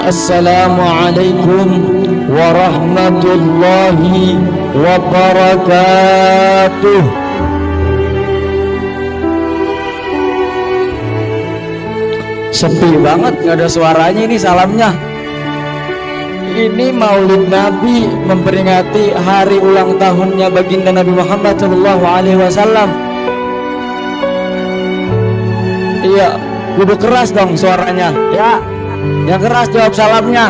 Assalamualaikum warahmatullahi wabarakatuh. Sepi banget, nggak ada suaranya ini salamnya. Ini Maulid Nabi memperingati hari ulang tahunnya baginda Nabi Muhammad SAW. Iya, kudu keras dong suaranya ya. Yang keras jawab salamnya.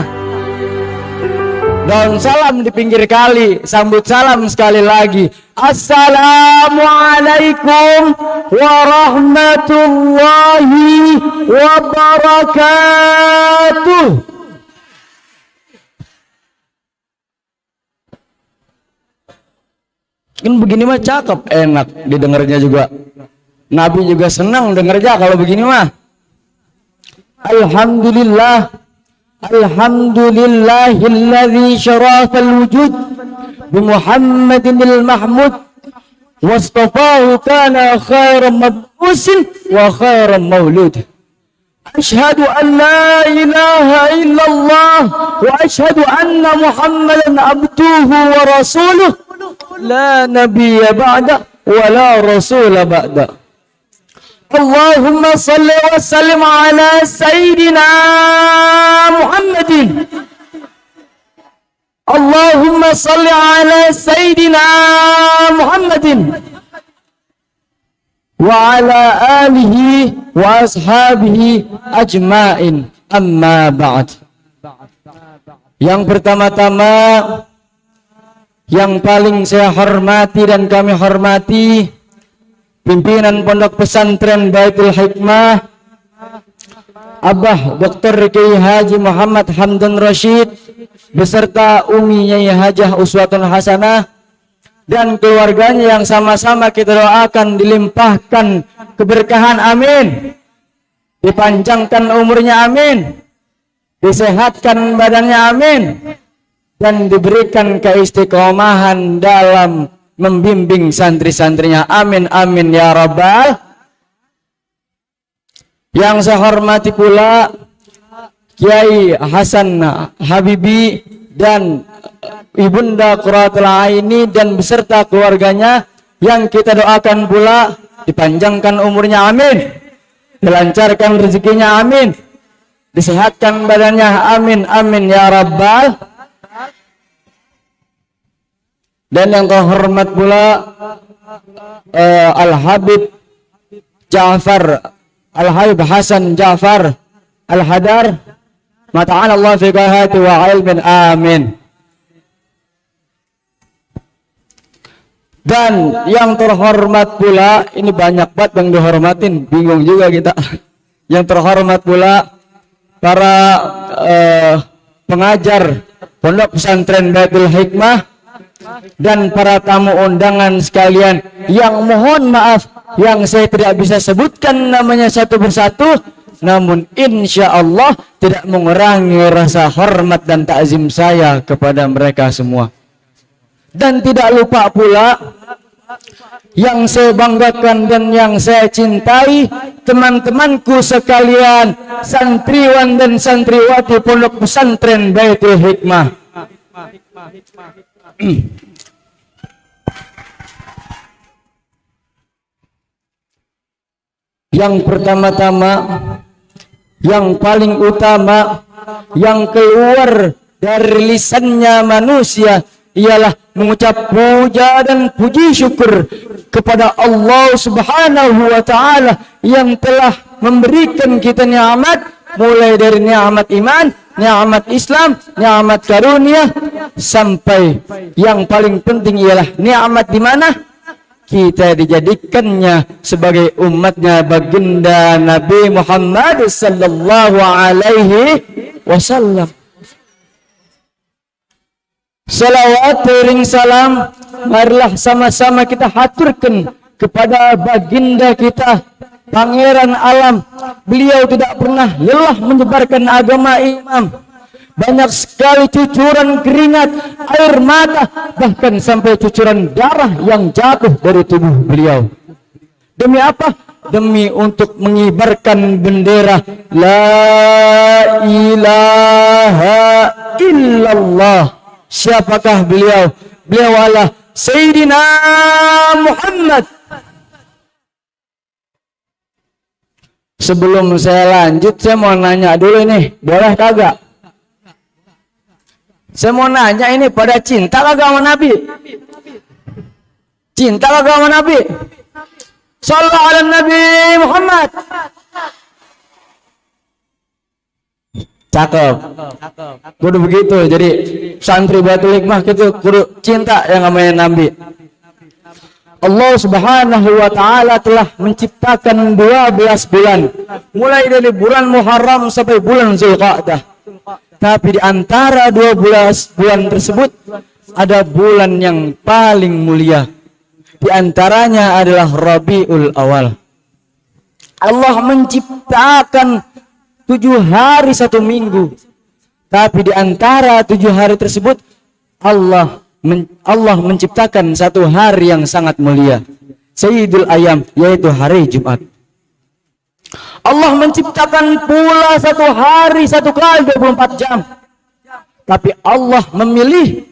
Daun salam di pinggir kali, sambut salam sekali lagi. Assalamualaikum warahmatullahi wabarakatuh. Kan begini mah cakep, enak didengarnya juga. Nabi juga senang dengarnya kalau begini mah. Alhamdulillah, alhamdulillahilladzi syarafal wujud bi Muhammadinil Mahmud wastafahu kana khairan mab'usin wa khairan maulud. Asyhadu an la ilaha illallah wa asyhadu anna Muhammadan abduhu wa rasuluh la nabiyya ba'da wa la rasula ba'da. Allahumma salli wa sallim ala Sayyidina Muhammadin. Allahumma salli ala Sayyidina Muhammadin wa ala alihi wa ashabihi ajma'in, amma ba'd. Yang pertama-tama, yang paling saya hormati dan kami hormati pimpinan Pondok Pesantren Baitul Hikmah, Abah Dr. Kiai Haji Muhammad Hamdan Rashid beserta Umi Nyai Hajah Uswatun Hasanah dan keluarganya yang sama-sama kita doakan dilimpahkan keberkahan, amin. Dipanjangkan umurnya, amin. Disehatkan badannya, amin. Dan diberikan keistiqomahan dalam membimbing santri-santrinya, amin amin ya rabbal. Yang saya hormati pula Kiai Hasan Habibi dan Ibunda Qurratul Aini dan beserta keluarganya, yang kita doakan pula dipanjangkan umurnya, amin. Dilancarkan rezekinya, amin. Disehatkan badannya, amin amin ya rabbal. Dan yang terhormat pula Al-Habib Ja'far, Al-Habib Hasan Ja'far Al-Hadar, mata'ala Allah fi qahati wa ilmin, amin. Dan yang terhormat pula, ini banyak banget yang dihormatin, bingung juga kita. Yang terhormat pula para pengajar Pondok Pesantren Baitul Hikmah dan para tamu undangan sekalian, yang mohon maaf yang saya tidak bisa sebutkan namanya satu persatu, namun insya Allah tidak mengurangi rasa hormat dan takzim saya kepada mereka semua. Dan tidak lupa pula yang saya banggakan dan yang saya cintai, teman-temanku sekalian, santriwan dan santriwati Pondok Pesantren Baitul Hikmah. Yang pertama-tama, yang paling utama, yang keluar dari lisannya manusia ialah mengucap puja dan puji syukur kepada Allah Subhanahu wa Ta'ala yang telah memberikan kita nikmat, mulai dari nikmat iman, nikmat Islam, nikmat karunia, sampai yang paling penting ialah nikmat di mana kita dijadikannya sebagai umatnya baginda Nabi Muhammad sallallahu alaihi wasallam. Salawat ring salam marilah sama-sama kita haturkan kepada baginda kita, pangeran alam. Beliau tidak pernah lelah menyebarkan agama Islam. Banyak sekali cucuran keringat, air mata, bahkan sampai cucuran darah yang jatuh dari tubuh beliau. Demi apa? demi untuk mengibarkan bendera la ilaha illallah. Siapakah beliau? Beliau adalah Sayyidina Muhammad. Sebelum saya lanjut, saya mau nanya dulu nih, boleh kagak? Saya mau nanya ini, pada cinta kagak sama Nabi? Cinta kagak sama Nabi? Sallallahu alaihi Nabi Muhammad. Cakep. Kudu begitu. Jadi santri Baitul Hikmah gitu kudu cinta yang namanya Nabi. Allah Subhanahu wa taala telah menciptakan 12 bulan. Mulai dari bulan Muharram sampai bulan Zulqa'dah. Tapi di antara 12 bulan tersebut ada bulan yang paling mulia. Di antaranya adalah Rabiul Awal. Allah menciptakan 7 hari 1 minggu. Tapi di antara 7 hari tersebut Allah menciptakan 1 hari yang sangat mulia, Sayyidul Ayyam, yaitu hari Jumat. Allah menciptakan pula 1 hari 1 kali 24 jam. Tapi Allah memilih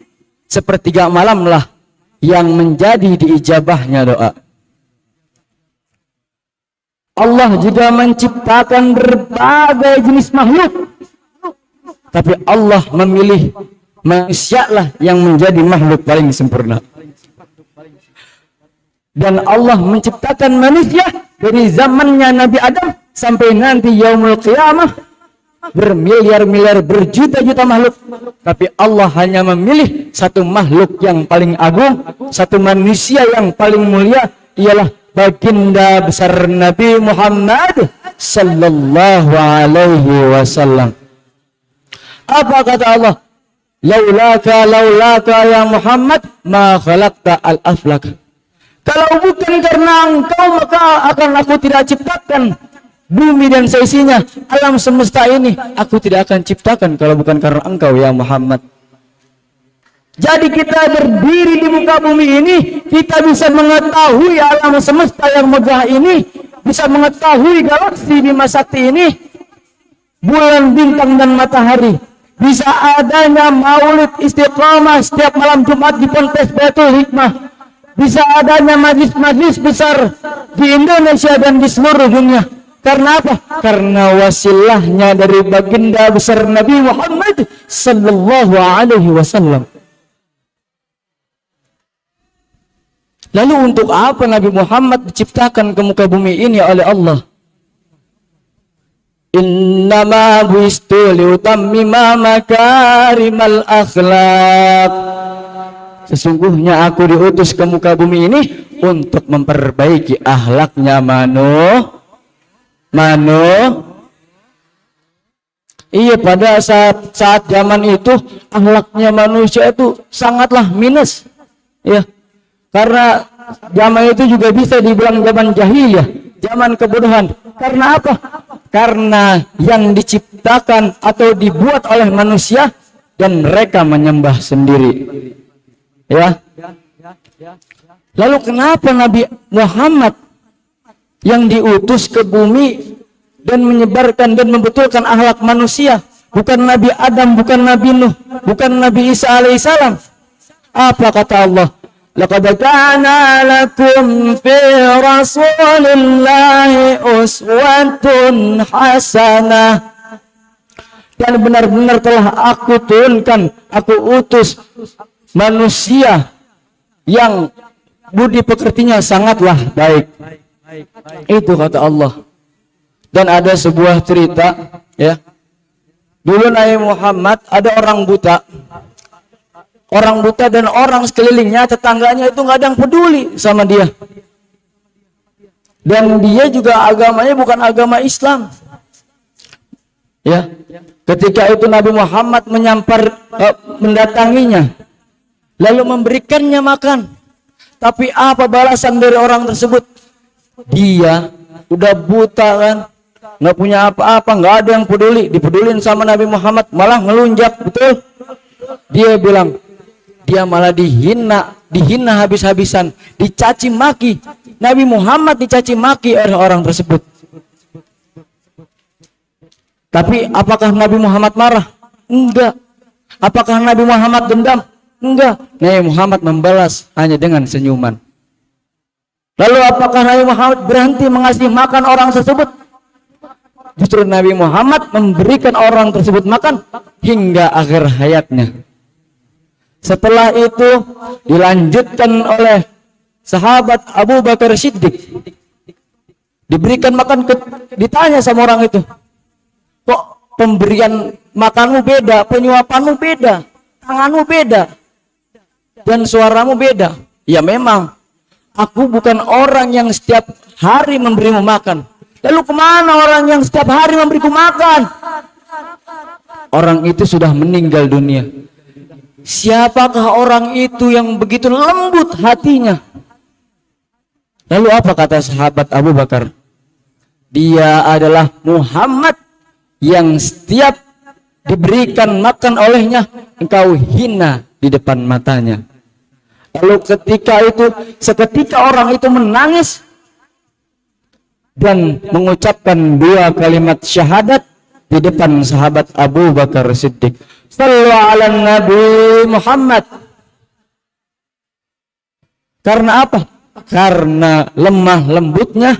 sepertiga malam lah yang menjadi diijabahnya doa. Allah juga menciptakan berbagai jenis makhluk. Tapi Allah memilih manusialah yang menjadi makhluk paling sempurna. Dan Allah menciptakan manusia dari zamannya Nabi Adam sampai nanti yaumul qiyamah, bermiliar-miliar, berjuta-juta makhluk. Tapi Allah hanya memilih 1 makhluk yang paling agung, 1 manusia yang paling mulia, ialah baginda besar Nabi Muhammad sallallahu alaihi wasallam. Apa kata Allah? Laulaka ya Muhammad ma khalaqta al-aflak. Kalau bukan karena engkau, maka akan aku tidak ciptakan bumi dan seisinya, alam semesta ini aku tidak akan ciptakan kalau bukan karena engkau ya Muhammad. Jadi kita berdiri di muka bumi ini, kita bisa mengetahui alam semesta yang megah ini, bisa mengetahui galaksi Bima Sakti ini, bulan, bintang, dan matahari. Bisa adanya maulid istiqamah setiap malam Jumat di Ponpes Baitul Hikmah. Bisa adanya majlis-majlis besar di Indonesia dan di seluruh dunia. Karena apa? Karena wasilahnya dari baginda besar Nabi Muhammad sallallahu alaihi wasallam. Lalu untuk apa Nabi Muhammad diciptakan ke muka bumi ini oleh Allah? Innama buistu liutammima makarimal akhlaq. Sesungguhnya aku diutus ke muka bumi ini untuk memperbaiki akhlaknya Iya, pada saat zaman itu akhlaknya manusia itu sangatlah minus. Ya. Karena zaman itu juga bisa dibilang zaman jahiliyah, zaman kebodohan. Karena apa? Karena yang diciptakan atau dibuat oleh manusia dan mereka menyembah sendiri. Ya. Lalu kenapa Nabi Muhammad yang diutus ke bumi dan menyebarkan dan membetulkan akhlak manusia, bukan Nabi Adam, bukan Nabi Nuh, bukan Nabi Isa alaihissalam? Apa kata Allah? Laqad kana lakum fi Rasulillahi uswatun hasanah. Dan benar-benar telah aku turunkan, aku utus manusia yang budi pekertinya sangatlah baik. Itu kata Allah. Dan ada sebuah cerita, ya. Dulu Nabi Muhammad ada orang buta. Orang buta dan orang sekelilingnya, tetangganya itu nggak ada yang peduli sama dia. Dan dia juga agamanya bukan agama Islam. Ya. Ketika itu Nabi Muhammad mendatanginya, lalu memberikannya makan. Tapi apa balasan dari orang tersebut? Dia udah buta kan, nggak punya apa-apa, nggak ada yang peduli, dipedulin sama Nabi Muhammad, malah ngelunjak, betul? Dia bilang, dia malah dihina habis-habisan, dicaci maki. Nabi Muhammad dicaci maki oleh orang tersebut. Tapi apakah Nabi Muhammad marah? Enggak. Apakah Nabi Muhammad dendam? Enggak. Nabi Muhammad membalas hanya dengan senyuman. Lalu apakah Nabi Muhammad berhenti mengasih makan orang tersebut? Justru Nabi Muhammad memberikan orang tersebut makan hingga akhir hayatnya. Setelah itu dilanjutkan oleh sahabat Abu Bakar Siddiq. Diberikan makan, ditanya sama orang itu, kok pemberian makanmu beda, penyuapanmu beda, tanganmu beda, dan suaramu beda? Ya memang, aku bukan orang yang setiap hari memberimu makan. Lalu kemana orang yang setiap hari memberiku makan? Orang itu sudah meninggal dunia. Siapakah orang itu yang begitu lembut hatinya? Lalu apa kata sahabat Abu Bakar? Dia adalah Muhammad yang setiap diberikan makan olehnya engkau hina di depan matanya. Lalu seketika orang itu menangis dan mengucapkan 2 kalimat syahadat di depan sahabat Abu Bakar Siddiq. Sallu ala Nabi Muhammad. Karena apa? Karena lemah lembutnya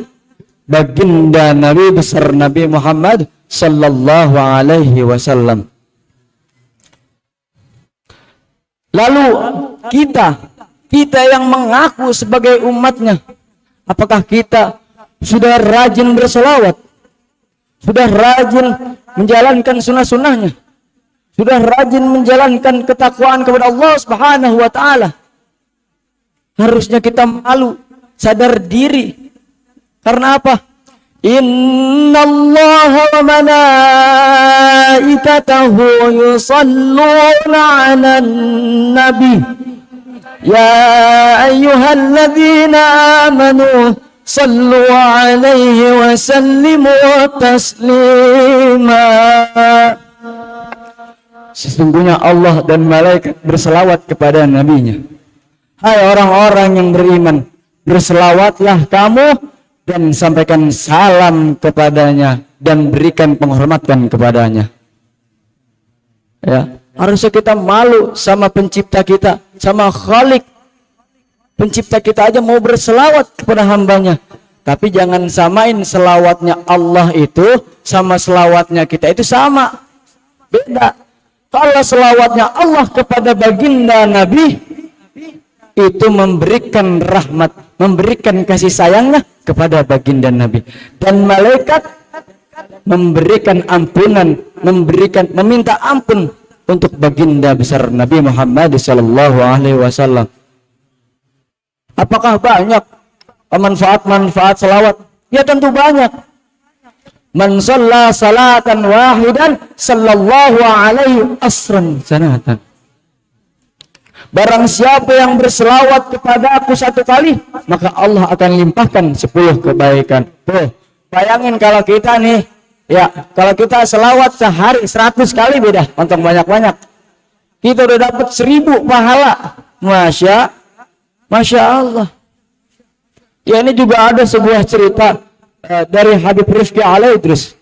baginda Nabi besar Nabi Muhammad sallallahu alaihi wasallam. Lalu kita yang mengaku sebagai umatnya, apakah kita sudah rajin berselawat? Sudah rajin menjalankan sunnah-sunnahnya? Sudah rajin menjalankan ketakwaan kepada Allah Subhanahu wa taala? Harusnya kita malu, sadar diri. Karena apa? Innallaha wa malaikatahu yusalluna 'alan nabi. Ya ayyuhalladzina amanu sallu 'alaihi wa sallimu taslima. Sesungguhnya Allah dan malaikat berselawat kepada nabinya. Hai orang-orang yang beriman, berselawatlah kamu dan sampaikan salam kepadanya dan berikan penghormatan kepadanya. Ya, harusnya kita malu sama pencipta kita, sama Khalik. Pencipta kita aja mau berselawat kepada hambanya. Tapi jangan samain selawatnya Allah itu sama selawatnya kita itu sama. Beda. Kalau selawatnya Allah kepada baginda Nabi itu memberikan rahmat, memberikan kasih sayangnya kepada baginda Nabi, dan malaikat memberikan ampunan, meminta ampun untuk baginda besar Nabi Muhammad sallallahu alaihi wasallam. Apakah banyak manfaat-manfaat selawat? Ya tentu banyak. Man shalla salatan wahidan sallallahu alaihi asran sanatan. Barang siapa yang berselawat kepada aku 1 kali, maka Allah akan limpahkan 10 kebaikan. Tuh, bayangin kalau kita nih, ya, kalau kita selawat sehari 100 kali beda, untung banyak-banyak. Kita udah dapat 1000 pahala. Masya Allah. Ya, ini juga ada sebuah cerita dari Habib Rifki Alaidrus.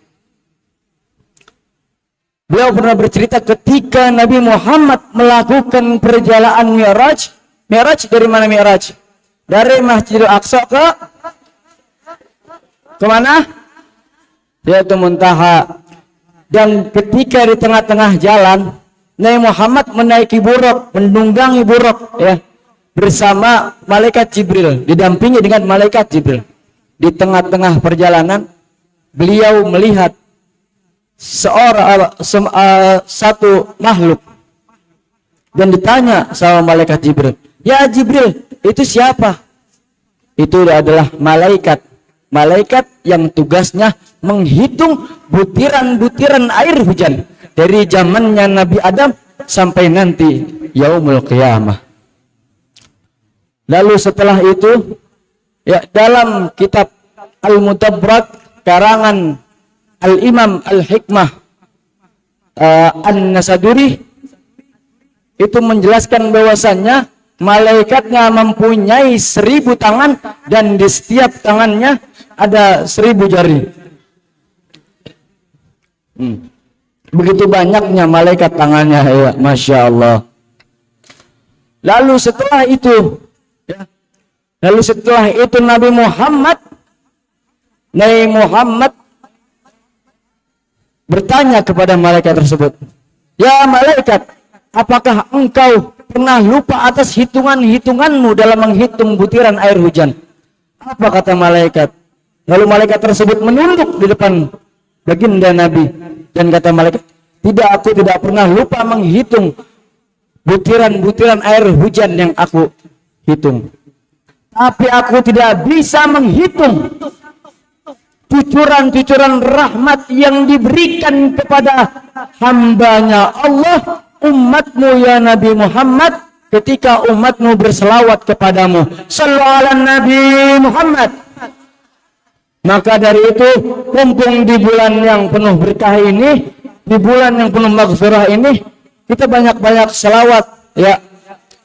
Beliau pernah bercerita ketika Nabi Muhammad melakukan perjalanan Mi'raj. Mi'raj dari mana Mi'raj? Dari Masjidil Aqsa ke mana? Yaitu Muntaha. Dan ketika di tengah-tengah jalan, Nabi Muhammad menaiki buruk, menunggangi buruk, ya, bersama malaikat Jibril, didampingi dengan malaikat Jibril. Di tengah-tengah perjalanan, beliau melihat satu makhluk dan ditanya sama malaikat Jibril, ya Jibril, itu siapa? Itu adalah malaikat yang tugasnya menghitung butiran-butiran air hujan dari zamannya Nabi Adam sampai nanti yaumul qiyamah. Lalu setelah itu, ya, dalam kitab Al-Mudabrak karangan Al-Imam Al-Hikmah An-Nasaduri itu menjelaskan bahwasannya malaikatnya mempunyai 1000 tangan dan di setiap tangannya ada 1000 jari. Begitu banyaknya malaikat tangannya, ya, Masya Allah. Lalu setelah itu Nabi Muhammad bertanya kepada malaikat tersebut, "Ya malaikat, apakah engkau pernah lupa atas hitunganmu dalam menghitung butiran air hujan?" Apa kata malaikat? Lalu malaikat tersebut menunduk di depan baginda Nabi dan kata malaikat, "Tidak, aku tidak pernah lupa menghitung butiran-butiran air hujan yang aku hitung. Tapi aku tidak bisa menghitung cucuran-cucuran rahmat yang diberikan kepada hambanya Allah, umatmu ya Nabi Muhammad, ketika umatmu berselawat kepadamu. Sallu ala Nabi Muhammad." Maka dari itu, mumpung di bulan yang penuh berkah ini, di bulan yang penuh maghfirah ini, kita banyak-banyak selawat, ya,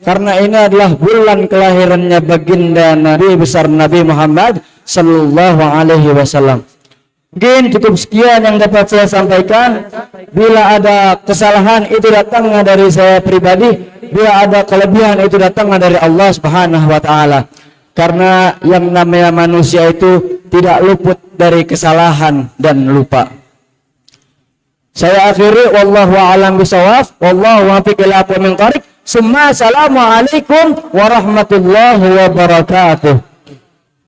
karena ini adalah bulan kelahirannya baginda Nabi besar Nabi Muhammad sallallahu alaihi wasallam. Mungkin cukup sekian yang dapat saya sampaikan. Bila ada kesalahan itu datangnya dari saya pribadi, bila ada kelebihan itu datangnya dari Allah Subhanahu wa taala. Karena yang namanya manusia itu tidak luput dari kesalahan dan lupa. Saya akhiri, wallahu a'lam bishawab, wallahu muwaffiq ila aqwamit thoriq. Assalamualaikum warahmatullahi wabarakatuh.